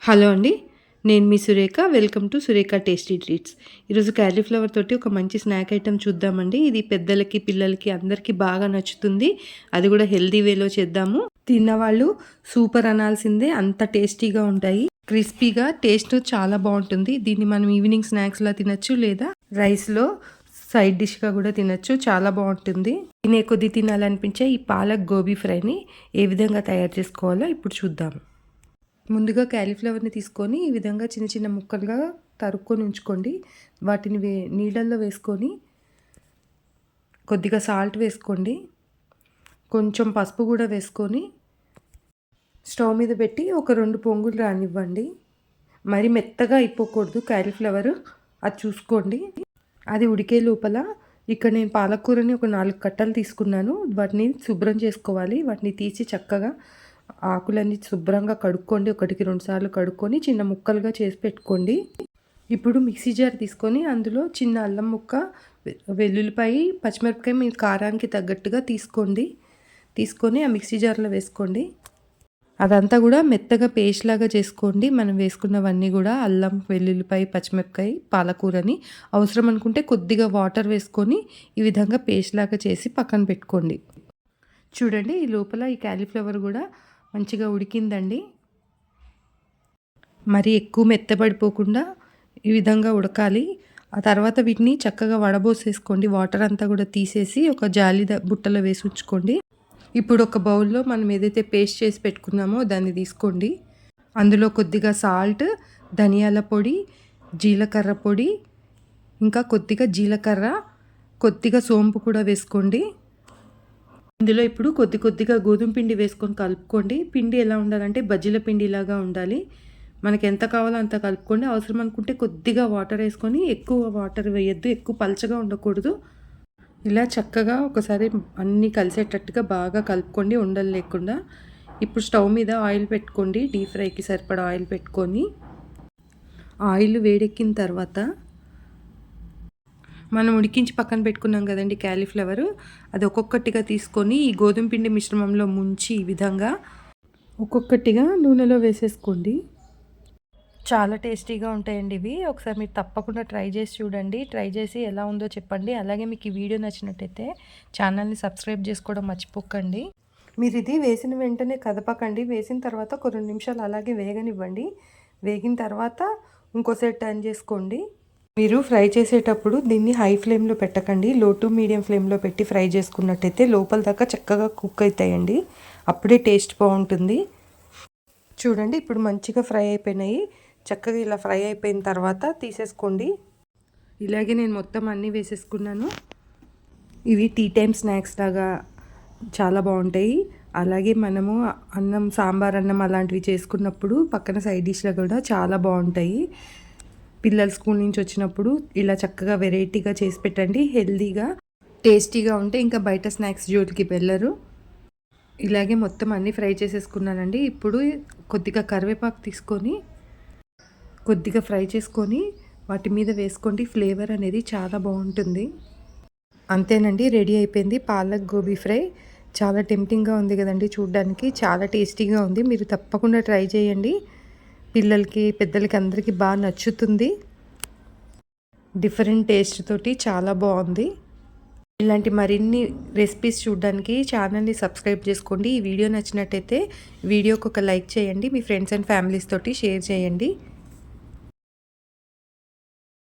Hello అండి. నేను మీ Surekha. Welcome to Surekha tasty treats. ఈరోజు క్యాలీఫ్లవర్ తోటి ఒక మంచి స్నాక్ ఐటెమ్ చూద్దామండి. ఇది పెద్దలకి, పిల్లలకి అందరికీ బాగా నచ్చుతుంది. అది కూడా హెల్తీ వేలో చేద్దాము. తిన్నవాళ్ళు సూపర్ అనాల్సిందే, అంత టేస్టీగా ఉంటాయి. క్రిస్పీగా టేస్ట్ చాలా బాగుంటుంది. దీన్ని మనం ఈవినింగ్ స్నాక్స్లా తినచ్చు, లేదా రైస్లో సైడ్ డిష్గా కూడా తినచ్చు. చాలా బాగుంటుంది. తినే కొద్దీ తినాలనిపించే ఈ పాలక్ గోబీ ఫ్రైని ఏ విధంగా తయారు చేసుకోవాలో ఇప్పుడు చూద్దాం. ముందుగా క్యాలీఫ్లవర్ని తీసుకొని ఈ విధంగా చిన్న చిన్న ముక్కలుగా తరుక్కొని ఉంచుకోండి. వాటిని నీళ్ళల్లో వేసుకొని కొద్దిగా సాల్ట్ వేసుకోండి, కొంచెం పసుపు కూడా వేసుకొని స్టవ్ మీద పెట్టి ఒక 2 పొంగులు రానివ్వండి. మరి మెత్తగా అయిపోకూడదు క్యాలీఫ్లవర్, అది చూసుకోండి. అది ఉడికే లోపల ఇక్కడ నేను పాలకూరని ఒక 4 కట్టలు తీసుకున్నాను. వాటిని శుభ్రం చేసుకోవాలి. వాటిని తీసి చక్కగా ఆకులన్నీ శుభ్రంగా కడుక్కోండి. 1కి 2 సార్లు కడుక్కొని చిన్న ముక్కలుగా చేసి పెట్టుకోండి. ఇప్పుడు మిక్సీ జార్ తీసుకొని అందులో చిన్న అల్లం ముక్క, వెల్లుల్లిపాయ, పచ్చిమిరపకాయ మీ కారానికి తగ్గట్టుగా తీసుకొని ఆ మిక్సీ జార్లో వేసుకోండి. అదంతా కూడా మెత్తగా పేస్ట్ లాగా చేసుకోండి. మనం వేసుకున్నవన్నీ కూడా అల్లం, వెల్లుల్లిపాయ, పచ్చిమిరపకాయ, పాలకూరని అవసరం అనుకుంటే కొద్దిగా వాటర్ వేసుకొని ఈ విధంగా పేస్ట్ లాగా చేసి పక్కన పెట్టుకోండి. చూడండి, ఈ లోపల ఈ క్యాలీఫ్లవర్ కూడా మంచిగా ఉడికిందండి. మరి ఎక్కువ మెత్తబడిపోకుండా ఈ విధంగా ఉడకాలి. ఆ తర్వాత వీటిని చక్కగా వడబోసేసుకోండి. వాటర్ అంతా కూడా తీసేసి ఒక జాలి బుట్టలో వేసి ఉంచుకోండి. ఇప్పుడు ఒక బౌల్లో మనం ఏదైతే పేస్ట్ చేసి పెట్టుకున్నామో దాన్ని తీసుకోండి. అందులో కొద్దిగా సాల్ట్, ధనియాల పొడి, జీలకర్ర పొడి, ఇంకా కొద్దిగా జీలకర్ర, కొద్దిగా సోంపు కూడా వేసుకోండి. ఇందులో ఇప్పుడు కొద్దిగా గోధుమ పిండి వేసుకొని కలుపుకోండి. పిండి ఎలా ఉండాలంటే బజ్జీల పిండి లాగా ఉండాలి. మనకి ఎంత కావాలో అంత కలుపుకోండి. అవసరం అనుకుంటే కొద్దిగా వాటర్ వేసుకొని, ఎక్కువ వాటర్ వేయద్దు, ఎక్కువ పలచగా ఉండకూడదు. ఇలా చక్కగా ఒకసారి అన్నీ కలిసేటట్టుగా బాగా కలుపుకోండి, ఉండలు లేకుండా. ఇప్పుడు స్టవ్ మీద ఆయిల్ పెట్టుకోండి. డీప్ ఫ్రైకి సరిపడా ఆయిల్ పెట్టుకొని, ఆయిల్ వేడెక్కిన తర్వాత మనం ఉడికించి పక్కన పెట్టుకున్నాం కదండి క్యాలీఫ్లవర్, అది ఒక్కొక్కటిగా తీసుకొని ఈ గోధుమ పిండి మిశ్రమంలో ముంచి ఈ విధంగా ఒక్కొక్కటిగా నూనెలో వేసేసుకోండి. చాలా టేస్టీగా ఉంటాయండి ఇవి. ఒకసారి మీరు తప్పకుండా ట్రై చేసి చూడండి. ట్రై చేసి ఎలా ఉందో చెప్పండి. అలాగే మీకు ఈ వీడియో నచ్చినట్టయితే ఛానల్ని సబ్స్క్రైబ్ చేసుకోవడం మర్చిపోకండి. మీరు ఇది వేసిన వెంటనే కదపకండి. వేసిన తర్వాత ఒక 2 నిమిషాలు అలాగే వేగనివ్వండి. వేగిన తర్వాత ఇంకోసారి టర్న్ చేసుకోండి. మీరు ఫ్రై చేసేటప్పుడు దీన్ని హై ఫ్లేమ్లో పెట్టకండి, లో టు మీడియం ఫ్లేమ్లో పెట్టి ఫ్రై చేసుకున్నట్టయితే లోపల దాకా చక్కగా కుక్ అవుతాయండి. అప్పుడే టేస్ట్ బాగుంటుంది. చూడండి, ఇప్పుడు మంచిగా ఫ్రై అయిపోయినాయి. చక్కగా ఇలా ఫ్రై అయిపోయిన తర్వాత తీసేసుకోండి. ఇలాగే నేను మొత్తం అన్నీ వేసేసుకున్నాను. ఇవి టీ టైం స్నాక్స్ లాగా చాలా బాగుంటాయి. అలాగే మనము అన్నం, సాంబార్ అన్నం అలాంటివి చేసుకున్నప్పుడు పక్కన సైడ్ డిష్లో కూడా చాలా బాగుంటాయి. పిల్లలు స్కూల్ నుంచి వచ్చినప్పుడు ఇలా చక్కగా వెరైటీగా చేసి పెట్టండి. హెల్తీగా, టేస్టీగా ఉంటే ఇంకా బయట స్నాక్స్ జోలికి వెళ్ళరు. ఇలాగే మొత్తం అన్నీ ఫ్రై చేసేసుకున్నానండి. ఇప్పుడు కొద్దిగా కరివేపాకు తీసుకొని కొద్దిగా ఫ్రై చేసుకొని వాటి మీద వేసుకోండి. ఫ్లేవర్ అనేది చాలా బాగుంటుంది. అంతేనండి, రెడీ అయిపోయింది పాలక్ గోబీ ఫ్రై. చాలా టెంప్టింగ్గా ఉంది కదండి, చూడడానికి చాలా టేస్టీగా ఉంది. మీరు తప్పకుండా ట్రై చేయండి. పిల్లలకి, పెద్దలకి అందరికీ బాగా నచ్చుతుంది. డిఫరెంట్ టేస్ట్ తోటి చాలా బాగుంది. ఇలాంటి మరిన్ని రెసిపీస్ చూడడానికి ఛానల్ని సబ్స్క్రైబ్ చేసుకోండి. ఈ వీడియో నచ్చినట్టయితే వీడియోకి ఒక లైక్ చేయండి. మీ ఫ్రెండ్స్ అండ్ ఫ్యామిలీస్ తోటి షేర్ చేయండి.